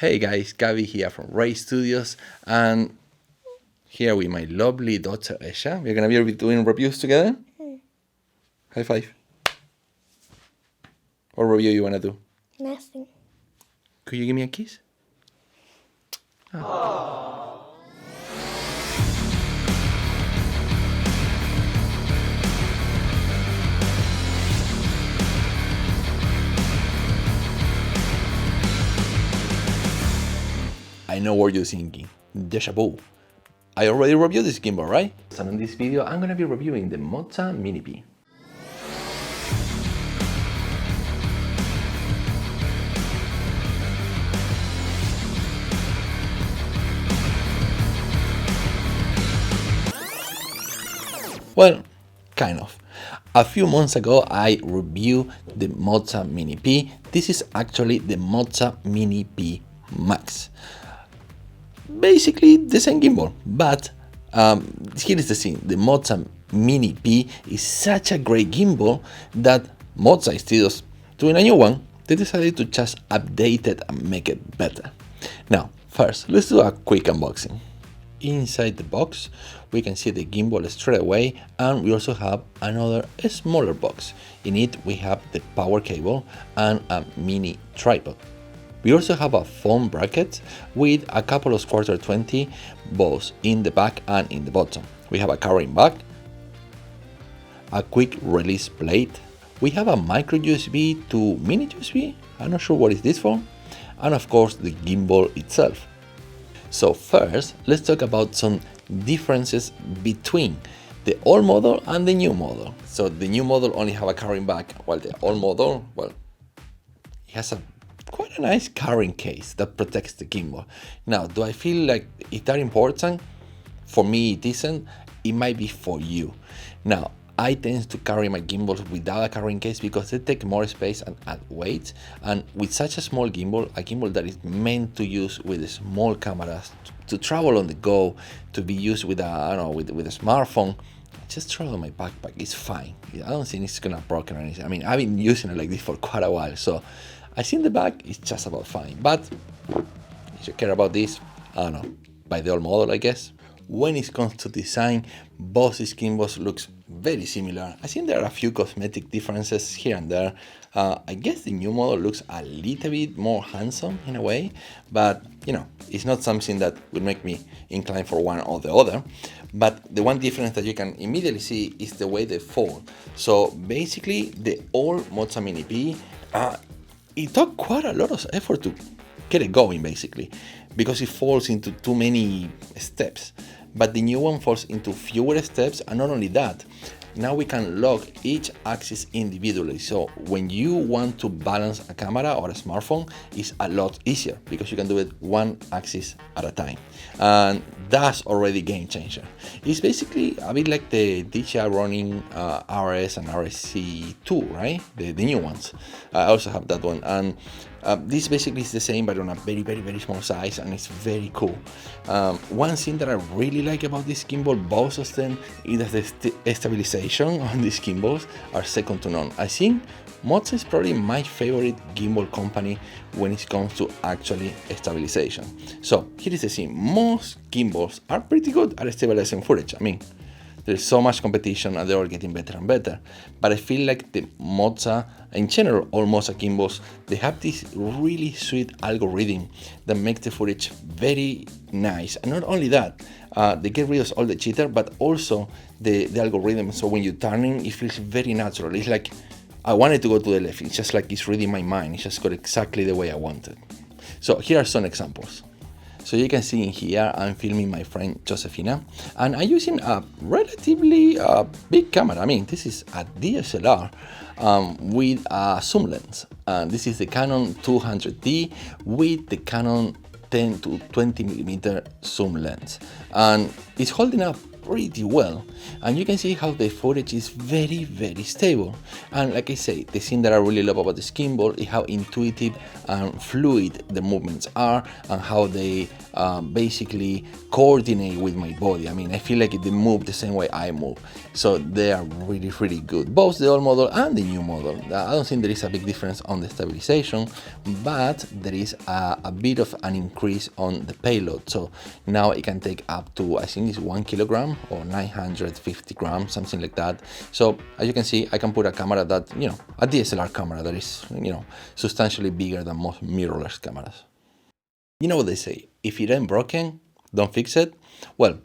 Hey guys, Gabi here from Ray Studios, and here with my lovely daughter Esha. We're gonna be doing reviews together. High five. What review you wanna do? Nothing. Could you give me a kiss? I know what you're thinking. Deja vu. I already reviewed this gimbal, right? So in this video, I'm gonna be reviewing the Moza Mini-P. Well, kind of. A few months ago, I reviewed the Moza Mini-P. This is actually the Moza Mini-P Max. Basically the same gimbal, but here is the thing. The Moza Mini-P is such a great gimbal that Moza, instead of doing a new one, they decided to just update it and make it better. Now, first, let's do a quick unboxing. Inside the box, we can see the gimbal straight away, and we also have another smaller box. In it, we have the power cable and a mini tripod. We also have a foam bracket with a couple of quarter 20 both in the back and in the bottom. We have a carrying bag, a quick release plate. We have a micro USB to mini USB. I'm not sure what is this for. And of course, the gimbal itself. So first, let's talk about some differences between the old model and the new model. So the new model only have a carrying bag, while the old model, well, it has quite a nice carrying case that protects the gimbal. Now, do I feel like it's that important? For me, it isn't. It might be for you. Now, I tend to carry my gimbals without a carrying case because they take more space and add weight. And with such a small gimbal, a gimbal that is meant to use with small cameras, to travel on the go, to be used with with a smartphone, just throw it in my backpack. It's fine. I don't think it's gonna break or anything. I mean, I've been using it like this for quite a while, so I think the bag is just about fine. But if you care about this, I don't know, buy the old model, I guess. When it comes to design, both these gimbals looks very similar. I think there are a few cosmetic differences here and there. I guess the new model looks a little bit more handsome in a way, but you know, it's not something that would make me incline for one or the other. But the one difference that you can immediately see is the way they fold. So basically, the old Moza Mini-P, it took quite a lot of effort to get it going, basically, because it falls into too many steps. But the new one falls into fewer steps, and not only that, now we can lock each axis individually. So when you want to balance a camera or a smartphone, it's a lot easier because you can do it one axis at a time. And that's already a game changer. It's basically a bit like the DJI running RS and RSC2, right? The new ones. I also have that one. And this basically is the same, but on a very, very, very small size, and it's very cool. One thing that I really like about this gimbal, both of them, is that the stabilization on these gimbals are second to none. I think Moza is probably my favorite gimbal company when it comes to actually stabilization. So here is the thing, most gimbals are pretty good at stabilizing footage. I mean, there's so much competition and they're all getting better and better. But I feel like the Moza, in general, all Moza gimbals, they have this really sweet algorithm that makes the footage very nice. And not only that, they get rid of all the jitter, but also the algorithm. So when you're turning, it feels very natural. It's like, I wanted to go to the left. It's just like it's reading my mind. It's just got exactly the way I wanted. So here are some examples. So you can see in here, I'm filming my friend Josefina, and I'm using a relatively big camera. I mean, this is a DSLR with a zoom lens. And this is the Canon 200D with the Canon 10 to 20 millimeter zoom lens. And it's holding up pretty well, and you can see how the footage is very, very stable. And like I say, the thing that I really love about this gimbal is how intuitive and fluid the movements are, and how they basically coordinate with my body. I mean, I feel like they move the same way I move, so they are really, really good, both the old model and the new model. I don't think there is a big difference on the stabilization, but there is a bit of an increase on the payload. So now it can take up to, I think it's 1 kilogram or 950 grams, something like that. So as you can see, I can put a camera that, a DSLR camera that is, substantially bigger than most mirrorless cameras. You know what they say, if it ain't broken, don't fix it. Well,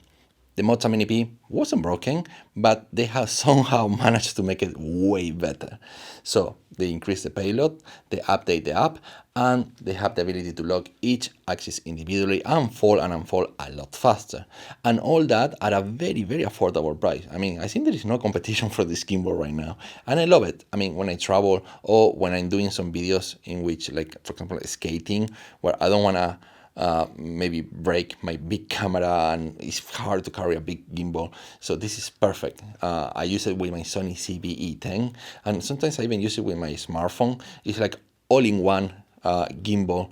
the Moza Mini P wasn't broken, but they have somehow managed to make it way better. So they increase the payload, they update the app, and they have the ability to lock each axis individually and fold and unfold a lot faster. And all that at a very, very affordable price. I mean, I think there is no competition for this gimbal right now. And I love it. I mean, when I travel or when I'm doing some videos in which, like, for example, skating, where I don't want to maybe break my big camera and it's hard to carry a big gimbal, so this is perfect. I use it with my Sony CBE10, and sometimes I even use it with my smartphone. It's like all-in-one gimbal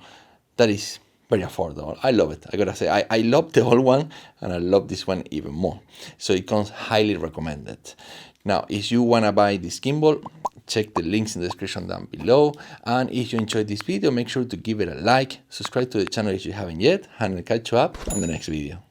that is very affordable. I love it. I gotta say, I love the old one and I love this one even more, so it comes highly recommended. Now, if you wanna buy this gimbal, check the links in the description down below. And if you enjoyed this video, make sure to give it a like, subscribe to the channel if you haven't yet, and I'll catch you up on the next video.